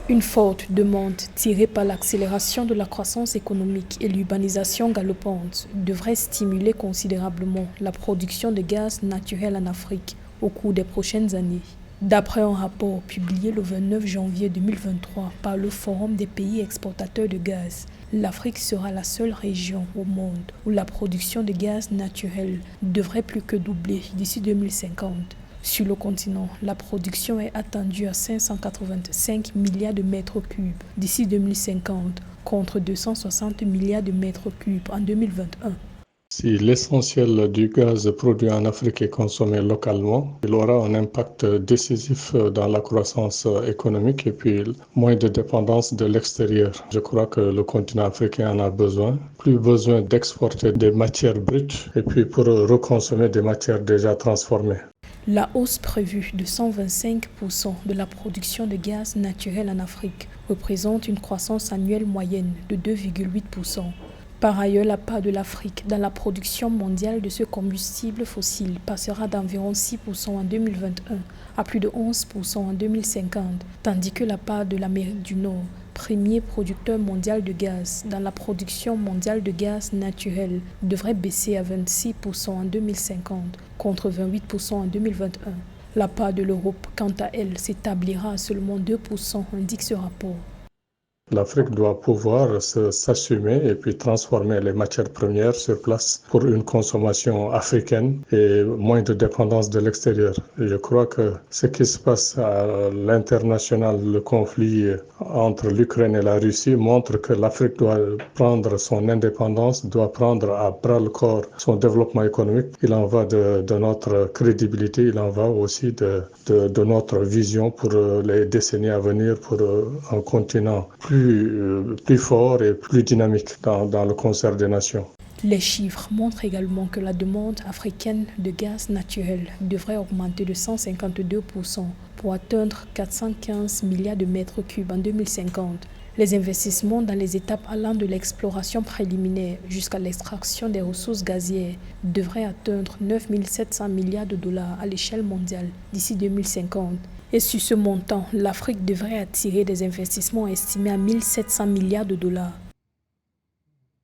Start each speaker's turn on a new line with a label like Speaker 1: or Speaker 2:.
Speaker 1: Une forte demande tirée par l'accélération de la croissance économique et l'urbanisation galopante devrait stimuler considérablement la production de gaz naturel en Afrique au cours des prochaines années. D'après un rapport publié le 29 janvier 2023 par le Forum des pays exportateurs de gaz, l'Afrique sera la seule région au monde où la production de gaz naturel devrait plus que doubler d'ici 2050. Sur le continent, la production est attendue à 585 milliards de mètres cubes d'ici 2050 contre 260 milliards de mètres cubes en 2021.
Speaker 2: Si l'essentiel du gaz produit en Afrique est consommé localement, il aura un impact décisif dans la croissance économique et puis moins de dépendance de l'extérieur. Je crois que le continent africain en a besoin. Plus besoin d'exporter des matières brutes et puis pour reconsommer des matières déjà transformées.
Speaker 1: La hausse prévue de 125% de la production de gaz naturel en Afrique représente une croissance annuelle moyenne de 2,8%. Par ailleurs, la part de l'Afrique dans la production mondiale de ce combustible fossile passera d'environ 6% en 2021 à plus de 11% en 2050, tandis que la part de l'Amérique du Nord, premier producteur mondial de gaz, dans la production mondiale de gaz naturel devrait baisser à 26% en 2050 contre 28% en 2021. La part de l'Europe, quant à elle, s'établira à seulement 2%, indique ce rapport.
Speaker 2: L'Afrique doit pouvoir s'assumer et puis transformer les matières premières sur place pour une consommation africaine et moins de dépendance de l'extérieur. Et je crois que ce qui se passe à l'international, le conflit entre l'Ukraine et la Russie montre que l'Afrique doit prendre son indépendance, doit prendre à bras le corps son développement économique. Il en va de notre crédibilité, il en va aussi de notre vision pour les décennies à venir, pour un continent plus fort et plus dynamique dans le concert des nations.
Speaker 1: Les chiffres montrent également que la demande africaine de gaz naturel devrait augmenter de 152% pour atteindre 415 milliards de mètres cubes en 2050. Les investissements dans les étapes allant de l'exploration préliminaire jusqu'à l'extraction des ressources gazières devraient atteindre 9 700 milliards de dollars à l'échelle mondiale d'ici 2050. Et sur ce montant, l'Afrique devrait attirer des investissements estimés à 1 700 milliards de dollars.